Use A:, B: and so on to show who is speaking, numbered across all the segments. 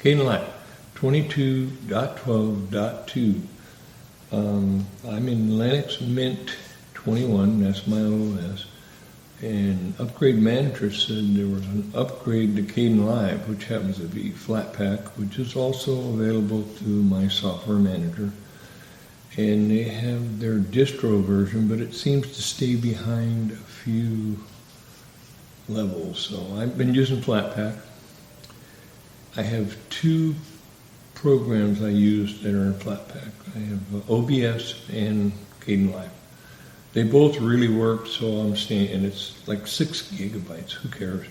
A: Kdenlive 22.12.2. I'm in Linux Mint 21, that's my OS. And Upgrade Manager said there was an upgrade to Kdenlive, which happens to be Flatpak, which is also available through my software manager. And they have their distro version, but it seems to stay behind a few levels. So I've been using Flatpak. I have two programs I use that are in Flatpak. I have OBS and Kdenlive. They both really work, so I'm staying, and it's like 6 gigabytes, who cares?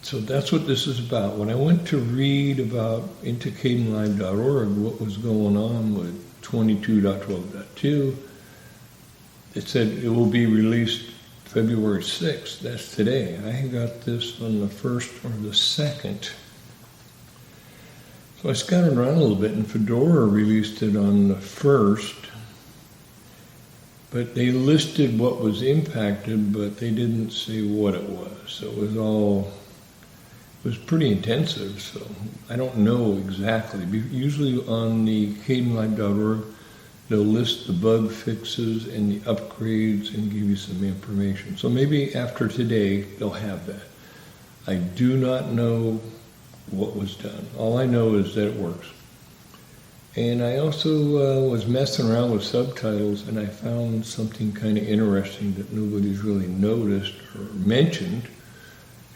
A: So that's what this is about. When I went to read about into Kdenlive.org what was going on with 22.12.2, it said it will be released February 6th, that's today. I got this on the 1st or the 2nd. So I scattered around a little bit, and Fedora released it on the 1st. But they listed what was impacted, but they didn't say what it was. So it was pretty intensive, so I don't know exactly. Usually on the Kdenlive.org, they'll list the bug fixes and the upgrades and give you some information. So maybe after today, they'll have that. I do not know what was done. All I know is that it works. And I also was messing around with subtitles, and I found something kind of interesting that nobody's really noticed or mentioned.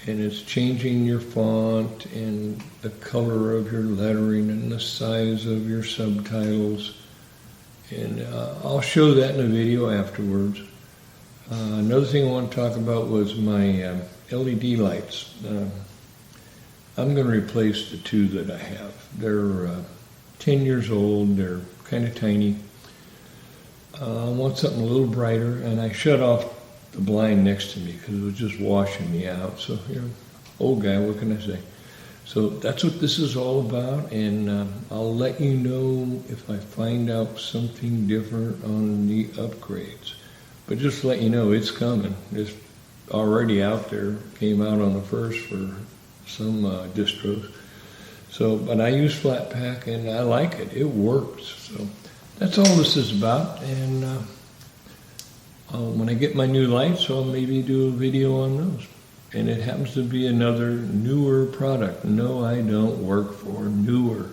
A: And it's changing your font and the color of your lettering and the size of your subtitles. And I'll show that in a video afterwards. Another thing I want to talk about was my LED lights. I'm going to replace the two that I have. They're 10 years old, they're kind of tiny. I want something a little brighter, and I shut off the blind next to me because it was just washing me out. So, old guy, what can I say? So that's what this is all about, and I'll let you know if I find out something different on the upgrades. But just to let you know, it's coming. It's already out there. Came out on the 1st for some distros. So, but I use Flatpak, and I like it. It works. So that's all this is about, and when I get my new lights, I'll maybe do a video on those. And it happens to be another newer product. No, I don't work for newer.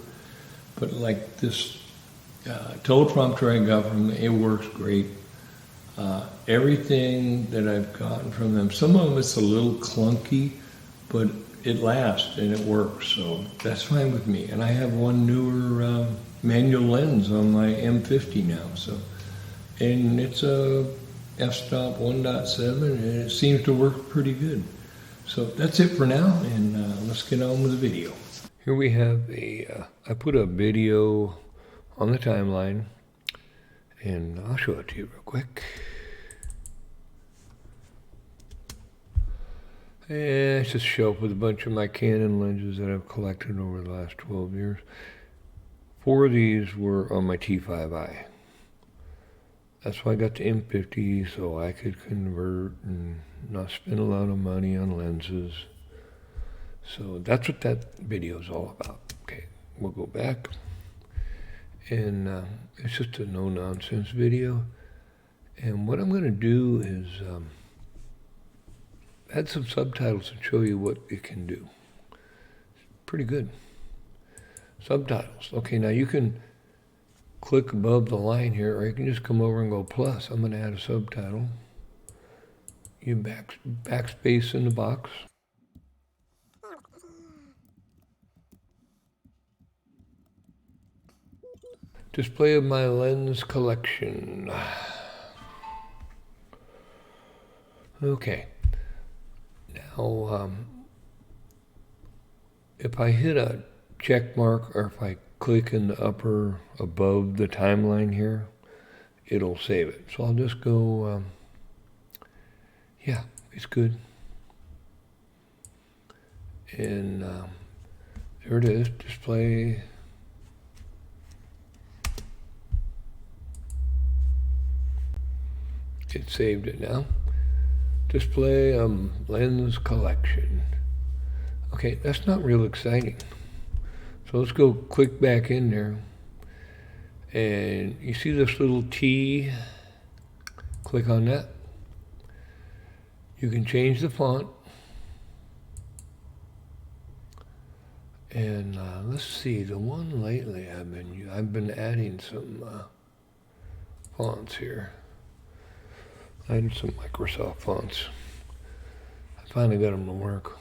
A: But like this teleprompter I got from them, it works great. Everything that I've gotten from them, some of them it's a little clunky, but it lasts and it works, so that's fine with me. And I have one newer manual lens on my M50 now, so, and it's a f-stop 1.7, and it seems to work pretty good. So that's it for now, and let's get on with the video. Here we have I put a video on the timeline, and I'll show it to you real quick. And it's just a shelf with a bunch of my Canon lenses that I've collected over the last 12 years. 4 of these were on my T5i. That's why I got the M50, so I could convert and not spend a lot of money on lenses. So that's what that video is all about. Okay, we'll go back. And it's just a no-nonsense video. And what I'm going to do is add some subtitles and show you what it can do. Pretty good. Subtitles. Okay, now you can click above the line here, or you can just come over and go plus. I'm going to add a subtitle. You backspace in the box. Display of my lens collection. Okay. Now, if I hit a check mark, or if I click in the upper above the timeline here, it'll save it. So I'll just go, yeah, it's good. And there it is, display. It saved it now. Display lens collection. Okay, that's not real exciting. So let's go click back in there. And you see this little T? Click on that. You can change the font. And let's see, the one lately I've been adding some fonts here. I added some Microsoft fonts. I finally got them to work.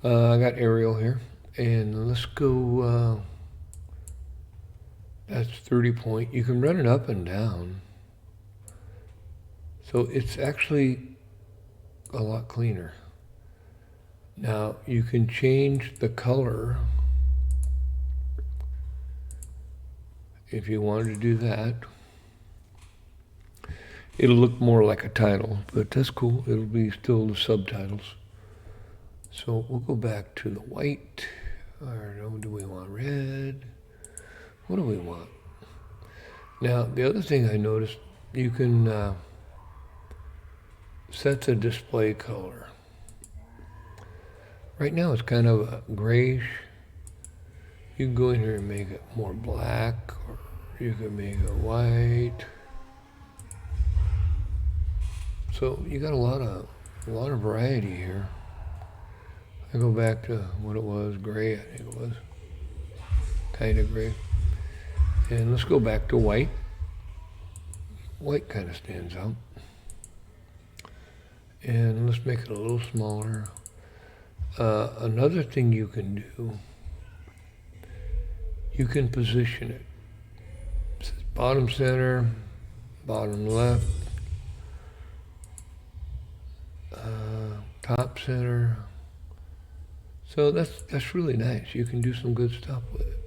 A: I got Arial here, and let's go. That's 30 point. You can run it up and down, so it's actually a lot cleaner. Now you can change the color if you wanted to do that. It'll look more like a title, but that's cool. It'll be still the subtitles. So we'll go back to the white. Or do we want red? What do we want? Now the other thing I noticed, you can set the display color. Right now it's kind of a grayish. You can go in here and make it more black, or you can make it white. So you got a lot of variety here. I go back to what it was, gray, I think it was. Kind of gray. And let's go back to white. White kind of stands out. And let's make it a little smaller. Another thing you can do, you can position it. It says bottom center, bottom left, top center. So that's really nice. You can do some good stuff with it.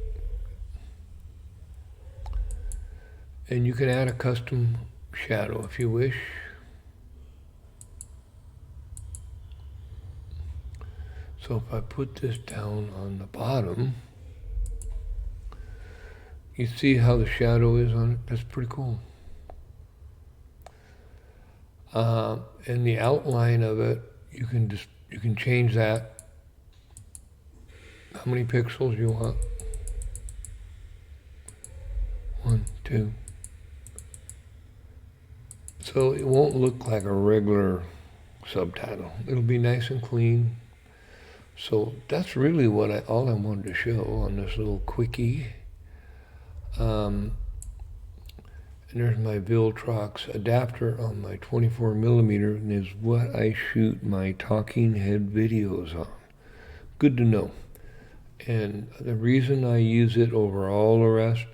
A: And you can add a custom shadow if you wish. So if I put this down on the bottom, you see how the shadow is on it? That's pretty cool. And the outline of it, you can change that. How many pixels you want? 1, 2. So it won't look like a regular subtitle. It'll be nice and clean. So that's really all I wanted to show on this little quickie. And there's my Viltrox adapter on my 24 millimeter, and is what I shoot my talking head videos on. Good to know. And the reason I use it over all the rest,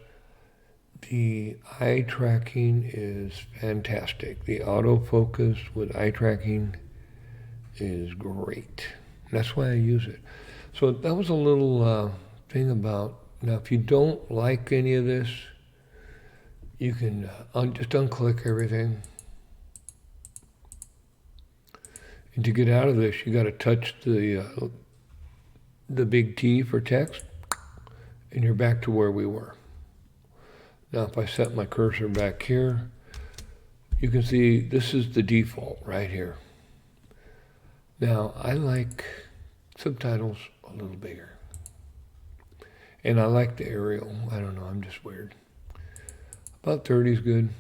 A: the eye tracking is fantastic. The autofocus with eye tracking is great. That's why I use it. So that was a little thing about, now if you don't like any of this, you can just unclick everything. And to get out of this, you got to touch the big T for text, and you're back to where we were. Now if I set my cursor back here, you can see this is the default right here. Now I like subtitles a little bigger. And I like the Arial. I don't know, I'm just weird. About 30 is good.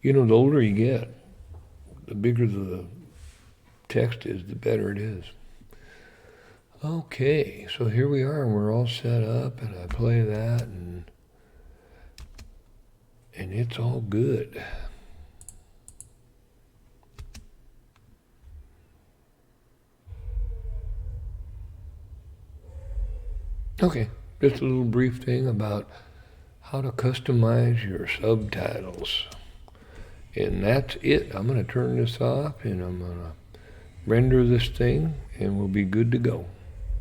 A: You know, the older you get, the bigger the text is, the better it is. Okay, so here we are, and we're all set up, and I play that, and it's all good. Okay, just a little brief thing about how to customize your subtitles. And that's it. I'm going to turn this off, and I'm going to render this thing, and we'll be good to go.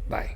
A: Bye.